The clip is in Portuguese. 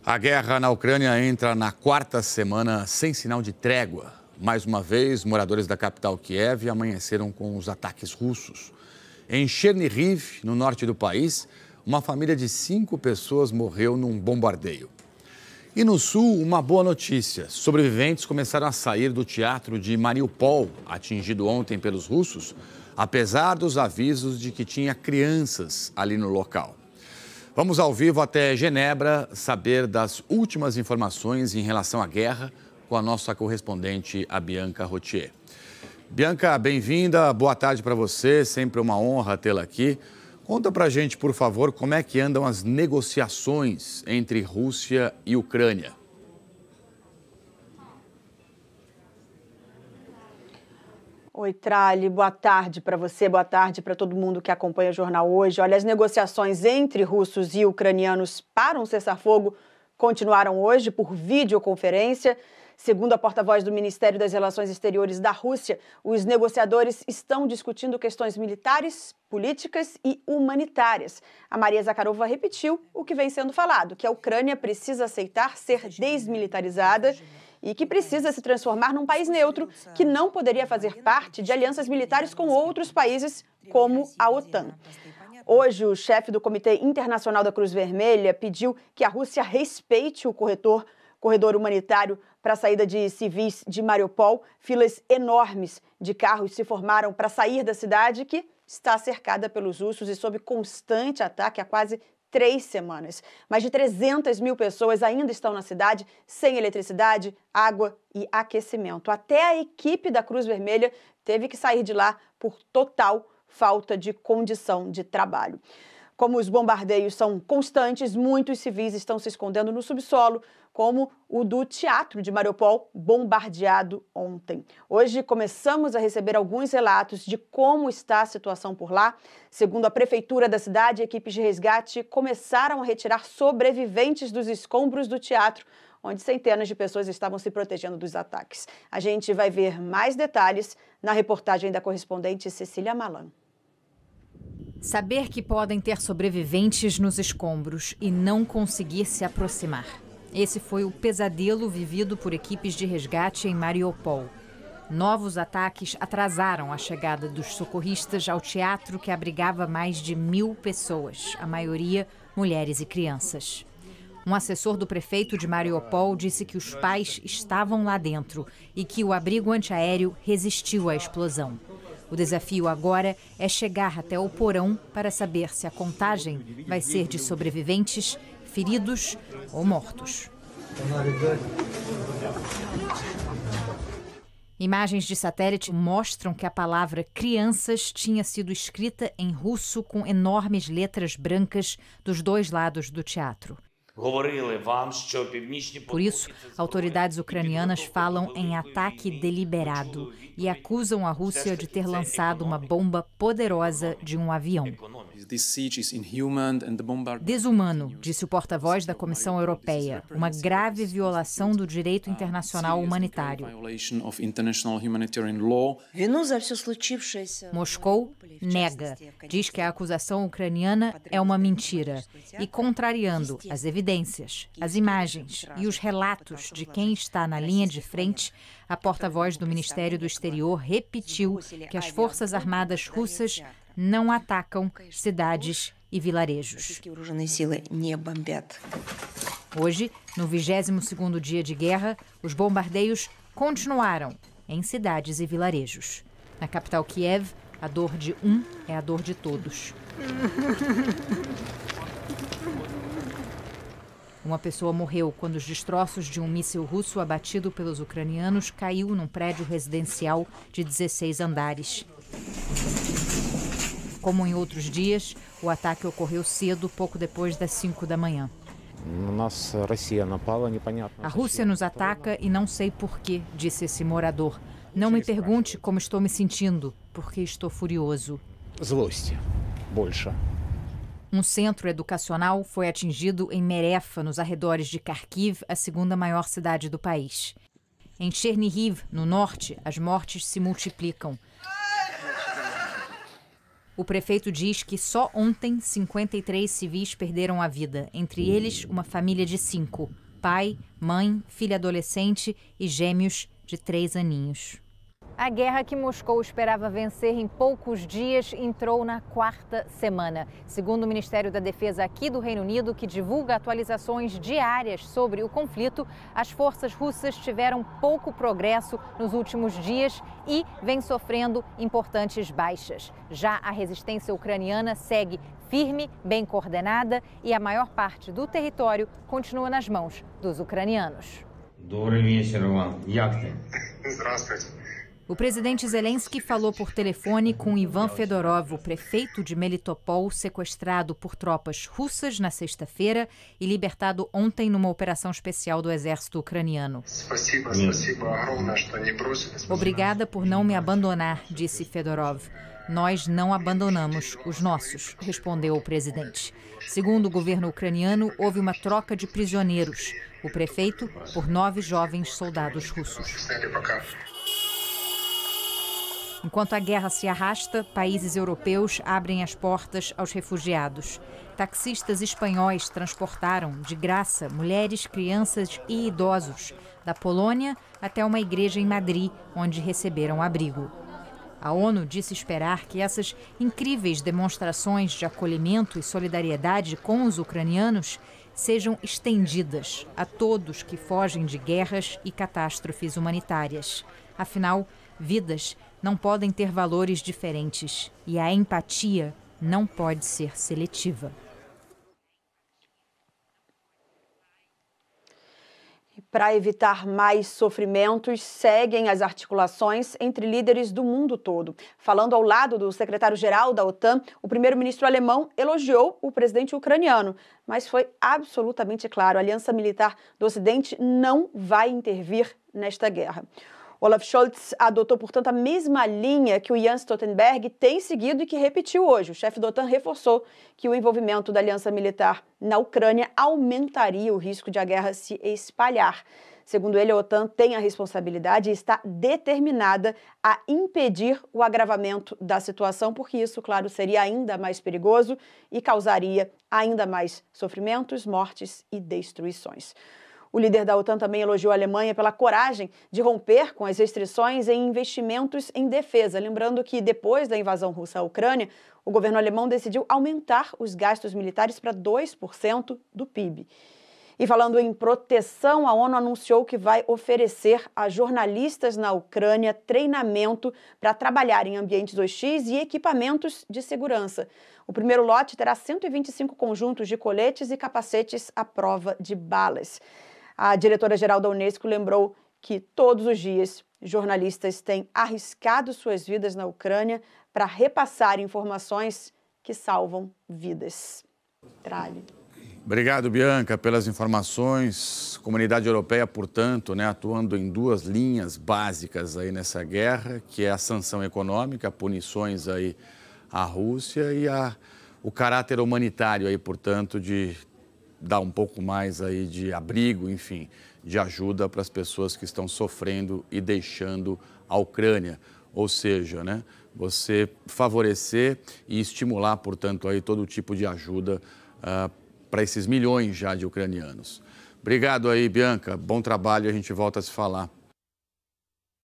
A guerra na Ucrânia entra na quarta semana sem sinal de trégua. Mais uma vez, moradores da capital Kiev amanheceram com os ataques russos. Em Chernihiv, no norte do país, uma família de 5 pessoas morreu num bombardeio. E no sul, uma boa notícia. Sobreviventes começaram a sair do teatro de Mariupol, atingido ontem pelos russos, apesar dos avisos de que tinha crianças ali no local. Vamos ao vivo até Genebra saber das últimas informações em relação à guerra com a nossa correspondente, a Bianca Rotier. Bianca, bem-vinda, boa tarde para você, sempre uma honra tê-la aqui. Conta pra gente, por favor, como é que andam as negociações entre Rússia e Ucrânia. Oi, Trali, boa tarde para você, boa tarde para todo mundo que acompanha o jornal hoje. Olha, as negociações entre russos e ucranianos para um cessar-fogo continuaram hoje por videoconferência. Segundo a porta-voz do Ministério das Relações Exteriores da Rússia, os negociadores estão discutindo questões militares, políticas e humanitárias. A Maria Zakharova repetiu o que vem sendo falado, que a Ucrânia precisa aceitar ser desmilitarizada e que precisa se transformar num país neutro que não poderia fazer parte de alianças militares com outros países, como a OTAN. Hoje, o chefe do Comitê Internacional da Cruz Vermelha pediu que a Rússia respeite o corredor humanitário para a saída de civis de Mariupol. Filas enormes de carros se formaram para sair da cidade, que está cercada pelos russos e sob constante ataque há quase 3 semanas. Mais de 300 mil pessoas ainda estão na cidade sem eletricidade, água e aquecimento. Até a equipe da Cruz Vermelha teve que sair de lá por total falta de condição de trabalho. Como os bombardeios são constantes, muitos civis estão se escondendo no subsolo, como o do Teatro de Mariupol, bombardeado ontem. Hoje começamos a receber alguns relatos de como está a situação por lá. Segundo a prefeitura da cidade, equipes de resgate começaram a retirar sobreviventes dos escombros do teatro, onde centenas de pessoas estavam se protegendo dos ataques. A gente vai ver mais detalhes na reportagem da correspondente Cecília Malan. Saber que podem ter sobreviventes nos escombros e não conseguir se aproximar. Esse foi o pesadelo vivido por equipes de resgate em Mariupol. Novos ataques atrasaram a chegada dos socorristas ao teatro que abrigava mais de 1.000 pessoas, a maioria mulheres e crianças. Um assessor do prefeito de Mariupol disse que os pais estavam lá dentro e que o abrigo antiaéreo resistiu à explosão. O desafio agora é chegar até o porão para saber se a contagem vai ser de sobreviventes, feridos ou mortos. Imagens de satélite mostram que a palavra crianças tinha sido escrita em russo com enormes letras brancas dos 2 lados do teatro. Por isso, autoridades ucranianas falam em ataque deliberado e acusam a Rússia de ter lançado uma bomba poderosa de um avião. Desumano, disse o porta-voz da Comissão Europeia, uma grave violação do direito internacional humanitário. Moscou nega, diz que a acusação ucraniana é uma mentira e, contrariando as evidências, as imagens e os relatos de quem está na linha de frente, a porta-voz do Ministério do Exterior repetiu que as Forças Armadas russas não atacam cidades e vilarejos. Hoje, no 22º dia de guerra, os bombardeios continuaram em cidades e vilarejos. Na capital Kiev, a dor de um é a dor de todos. Uma pessoa morreu quando os destroços de um míssil russo abatido pelos ucranianos caiu num prédio residencial de 16 andares. Como em outros dias, o ataque ocorreu cedo, pouco depois das 5 da manhã. A Rússia nos ataca e não sei porquê, disse esse morador. Não me pergunte como estou me sentindo, porque estou furioso. Um centro educacional foi atingido em Merefa, nos arredores de Kharkiv, a 2ª maior cidade do país. Em Chernihiv, no norte, as mortes se multiplicam. O prefeito diz que só ontem 53 civis perderam a vida, entre eles uma família de 5, pai, mãe, filha adolescente e gêmeos de 3 aninhos. A guerra que Moscou esperava vencer em poucos dias entrou na 4ª semana. Segundo o Ministério da Defesa aqui do Reino Unido, que divulga atualizações diárias sobre o conflito, as forças russas tiveram pouco progresso nos últimos dias e vem sofrendo importantes baixas. Já a resistência ucraniana segue firme, bem coordenada e a maior parte do território continua nas mãos dos ucranianos. O presidente Zelensky falou por telefone com Ivan Fedorov, o prefeito de Melitopol, sequestrado por tropas russas na sexta-feira e libertado ontem numa operação especial do exército ucraniano. Obrigada por não me abandonar, disse Fedorov. Nós não abandonamos os nossos, respondeu o presidente. Segundo o governo ucraniano, houve uma troca de prisioneiros. O prefeito por 9 jovens soldados russos. Enquanto a guerra se arrasta, países europeus abrem as portas aos refugiados. Taxistas espanhóis transportaram, de graça, mulheres, crianças e idosos, da Polônia até uma igreja em Madrid, onde receberam abrigo. A ONU disse esperar que essas incríveis demonstrações de acolhimento e solidariedade com os ucranianos sejam estendidas a todos que fogem de guerras e catástrofes humanitárias. Afinal, vidas não podem ter valores diferentes e a empatia não pode ser seletiva. Para evitar mais sofrimentos, seguem as articulações entre líderes do mundo todo. Falando ao lado do secretário-geral da OTAN, o primeiro-ministro alemão elogiou o presidente ucraniano, mas foi absolutamente claro, a aliança militar do Ocidente não vai intervir nesta guerra. Olaf Scholz adotou, portanto, a mesma linha que o Jens Stoltenberg tem seguido e que repetiu hoje. O chefe da OTAN reforçou que o envolvimento da aliança militar na Ucrânia aumentaria o risco de a guerra se espalhar. Segundo ele, a OTAN tem a responsabilidade e está determinada a impedir o agravamento da situação, porque isso, claro, seria ainda mais perigoso e causaria ainda mais sofrimentos, mortes e destruições. O líder da OTAN também elogiou a Alemanha pela coragem de romper com as restrições em investimentos em defesa. Lembrando que, depois da invasão russa à Ucrânia, o governo alemão decidiu aumentar os gastos militares para 2% do PIB. E falando em proteção, a ONU anunciou que vai oferecer a jornalistas na Ucrânia treinamento para trabalhar em ambientes hostis e equipamentos de segurança. O primeiro lote terá 125 conjuntos de coletes e capacetes à prova de balas. A diretora-geral da Unesco lembrou que todos os dias jornalistas têm arriscado suas vidas na Ucrânia para repassar informações que salvam vidas. Tralhe. Obrigado, Bianca, pelas informações. Comunidade europeia, portanto, atuando em 2 linhas básicas aí nessa guerra, que é a sanção econômica, punições aí à Rússia e o caráter humanitário aí, portanto, de dar um pouco mais aí de abrigo, enfim, de ajuda para as pessoas que estão sofrendo e deixando a Ucrânia. Ou seja, você favorecer e estimular, portanto, aí todo tipo de ajuda para esses milhões já de ucranianos. Obrigado aí, Bianca. Bom trabalho, a gente volta a se falar.